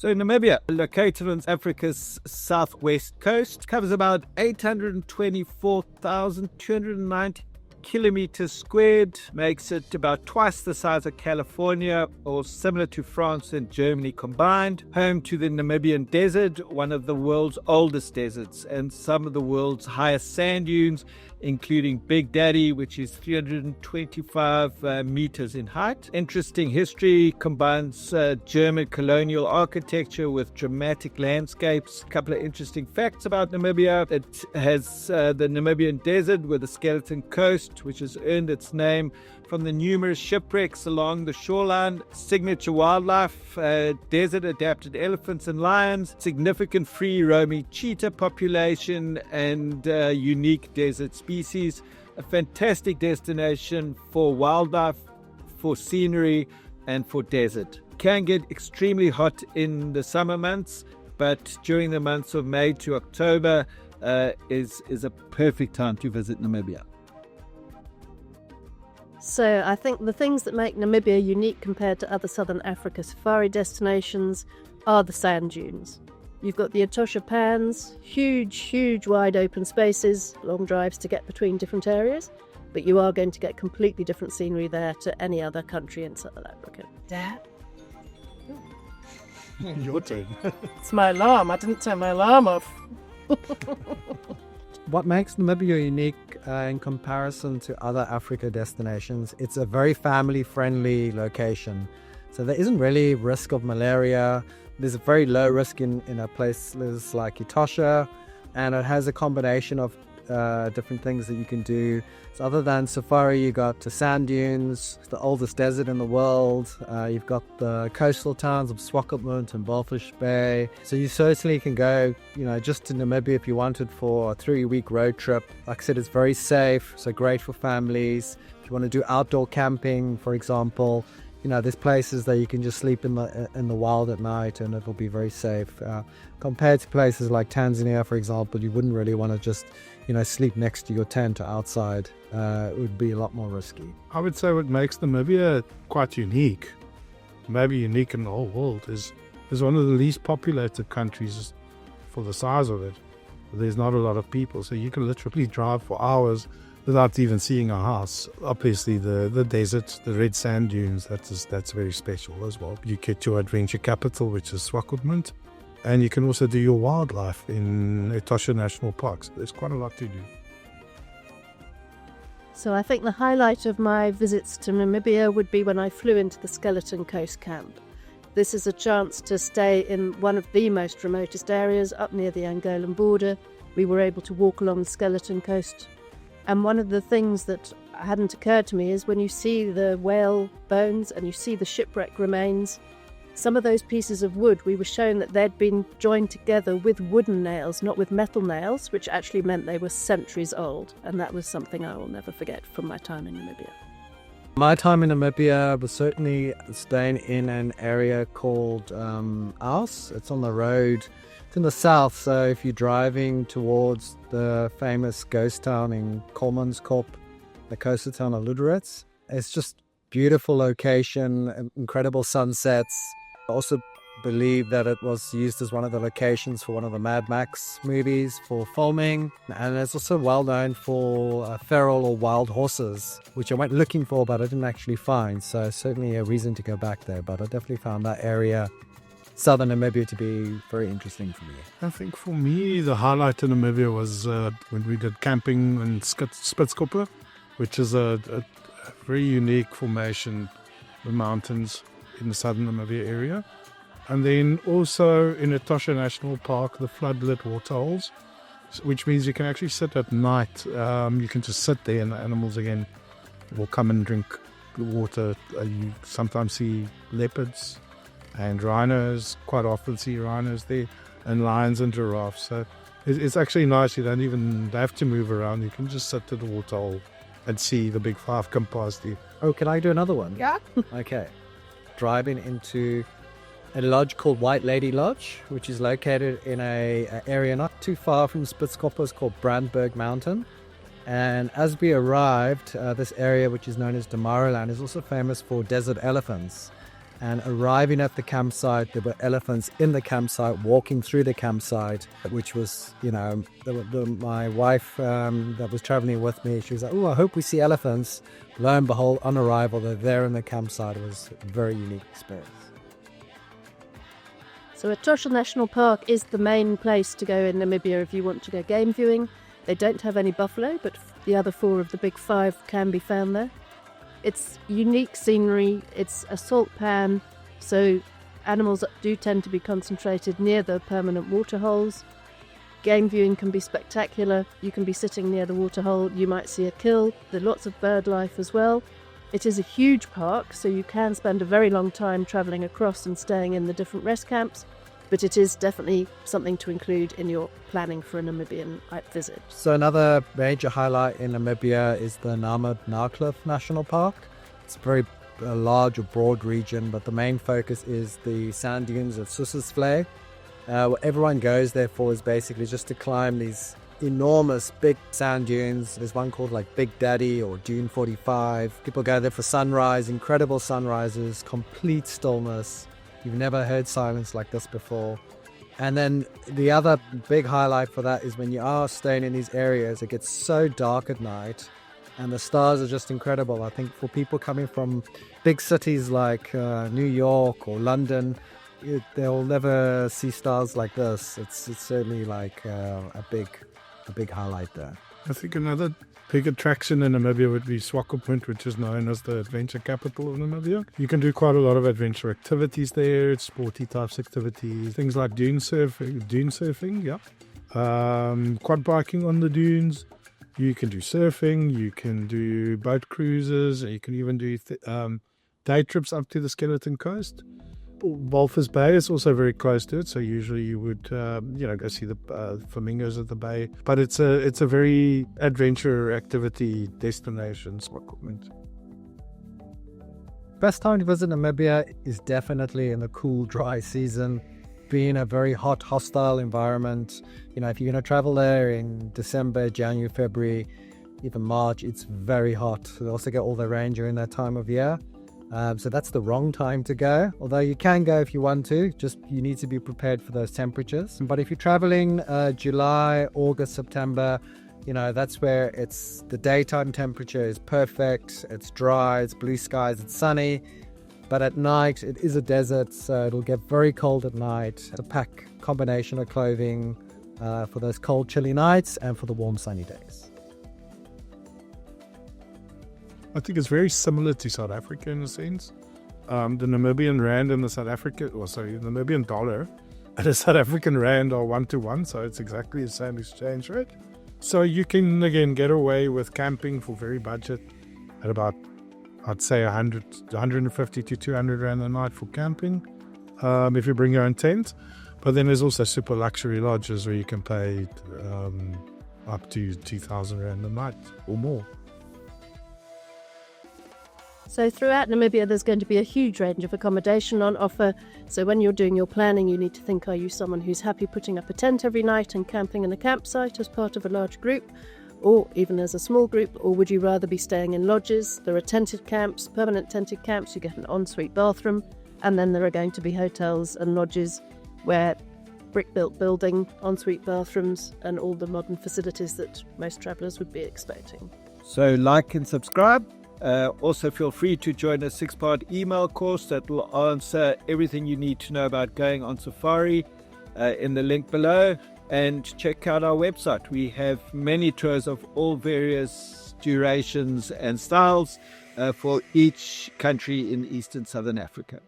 So Namibia, located on Africa's southwest coast, covers about 824,290 kilometers squared, makes it about twice the size of California, or similar to France and Germany combined. Home to the Namibian desert, one of the world's oldest deserts, and some of the world's highest sand dunes, including Big Daddy, which is 325 meters in height. Interesting history, combines German colonial architecture with dramatic landscapes. A couple of interesting facts about Namibia. It has the Namibian desert with a skeleton coast, which has earned its name from the numerous shipwrecks along the shoreline. Signature wildlife, desert adapted elephants and lions, significant free roaming cheetah population, and unique desert species. A fantastic destination for wildlife, for scenery, and for desert. Can get extremely hot in the summer months, but during the months of May to October is a perfect time to visit Namibia. So I think the things that make Namibia unique compared to other southern Africa safari destinations are the sand dunes. You've got the Etosha pans, huge wide open spaces, long drives to get between different areas, but you are going to get completely different scenery there to any other country in southern Africa. Dad? Your turn. It's my alarm. I didn't turn my alarm off. What makes Namibia unique in comparison to other Africa destinations, it's a very family-friendly location. So there isn't really risk of malaria. There's a very low risk in places like Etosha, and it has a combination of different things that you can do. So other than safari, you got the sand dunes, the oldest desert in the world. You've got the coastal towns of Swakopmund and Walvis Bay. So you certainly can go, just to Namibia if you wanted for a 3-week road trip. Like I said, it's very safe, so great for families. If you want to do outdoor camping, for example, there's places that you can just sleep in the wild at night, and it'll be very safe. Compared to places like Tanzania, for example, you wouldn't really want to just, sleep next to your tent or outside. It would be a lot more risky. I would say what makes Namibia quite unique, maybe unique in the whole world, is one of the least populated countries for the size of it. There's not a lot of people, so you can literally drive for hours without even seeing a house. Obviously, the desert, the red sand dunes, that's very special as well. You get your adventure capital, which is Swakopmund, and you can also do your wildlife in Etosha National Park. So there's quite a lot to do. So I think the highlight of my visits to Namibia would be when I flew into the Skeleton Coast camp. This is a chance to stay in one of the most remotest areas up near the Angolan border. We were able to walk along the Skeleton Coast. And one of the things that hadn't occurred to me is when you see the whale bones and you see the shipwreck remains, some of those pieces of wood, we were shown that they'd been joined together with wooden nails, not with metal nails, which actually meant they were centuries old. And that was something I will never forget from my time in Namibia. My time in Namibia was certainly staying in an area called Aus. It's on the road. It's in the south, so if you're driving towards the famous ghost town in Kolmanskop, the coastal town of Luderitz, it's just beautiful location, incredible sunsets. I also believe that it was used as one of the locations for one of the Mad Max movies for filming, and it's also well known for feral or wild horses, which I went looking for but I didn't actually find, so certainly a reason to go back there. But I definitely found that area, southern Namibia, to be very interesting for me. I think for me, the highlight in Namibia was when we did camping in Spitskoppe, which is a very unique formation, the mountains in the southern Namibia area. And then also in Etosha National Park, the floodlit waterholes, which means you can actually sit at night. You can just sit there and the animals again will come and drink the water. You sometimes see leopards and rhinos, quite often see rhinos there, and lions and giraffes. So it's actually nice. You don't even have to move around. You can just sit at the waterhole and see the big five come past you. Oh, can I do another one? Yeah. Okay. Driving into a lodge called White Lady Lodge, which is located in a area not too far from Spitskoppe. It's called Brandberg Mountain. And as we arrived, this area, which is known as Damaraland, is also famous for desert elephants. And arriving at the campsite, there were elephants in the campsite, walking through the campsite, which was, my wife that was traveling with me, she was like, oh, I hope we see elephants. Lo and behold, on arrival, they're there in the campsite. It was a very unique experience. So Etosha National Park is the main place to go in Namibia if you want to go game viewing. They don't have any buffalo, but the other 4 of the big 5 can be found there. It's unique scenery, it's a salt pan, so animals do tend to be concentrated near the permanent waterholes. Game viewing can be spectacular. You can be sitting near the waterhole, you might see a kill. There's lots of bird life as well. It is a huge park, so you can spend a very long time travelling across and staying in the different rest camps, but it is definitely something to include in your planning for a Namibian visit. So another major highlight in Namibia is the Namibia National Park. It's a very large or broad region, but the main focus is the sand dunes of Sossusvlei. What everyone goes there for is basically just to climb these enormous big sand dunes. There's one called like Big Daddy or Dune 45. People go there for sunrise, incredible sunrises, complete stillness. You've never heard silence like this before. And then the other big highlight for that is when you are staying in these areas, it gets so dark at night and the stars are just incredible. I think for people coming from big cities like New York or London, they'll never see stars like this. It's certainly like a big highlight there. I think another big attraction in Namibia would be Swakopmund, which is known as the adventure capital of Namibia. You can do quite a lot of adventure activities there, sporty types activities, things like dune surfing, quad biking on the dunes. You can do surfing, you can do boat cruises, you can even do day trips up to the Skeleton Coast. Walvis Bay is also very close to it, so usually you would go see the flamingos at the bay, but it's a very adventure activity destination, Swakopmund. Best time to visit Namibia is definitely in the cool, dry season. Being a very hot, hostile environment, if you're going to travel there in December, January, February, even March, it's very hot. They also get all the rain during that time of year. So that's the wrong time to go, although you can go if you want to, just you need to be prepared for those temperatures. But if you're traveling July, August, September, that's where it's the daytime temperature is perfect, it's dry, it's blue skies, it's sunny, but at night it is a desert, so it'll get very cold at night. To pack a combination of clothing for those cold, chilly nights and for the warm, sunny days. I think it's very similar to South Africa in a sense. The Namibian rand and the Namibian dollar and the South African rand are 1-to-1, so it's exactly the same exchange rate. So you can again get away with camping for very budget at about, I'd say 150 to 200 rand a night for camping, if you bring your own tent. But then there's also super luxury lodges where you can pay up to 2,000 rand a night or more. So throughout Namibia, there's going to be a huge range of accommodation on offer. So when you're doing your planning, you need to think, are you someone who's happy putting up a tent every night and camping in a campsite as part of a large group, or even as a small group, or would you rather be staying in lodges? There are tented camps, permanent tented camps, you get an ensuite bathroom, and then there are going to be hotels and lodges where brick-built building, ensuite bathrooms, and all the modern facilities that most travellers would be expecting. So like and subscribe. Also feel free to join a 6-part email course that will answer everything you need to know about going on safari in the link below, and check out our website. We have many tours of all various durations and styles for each country in East and Southern Africa.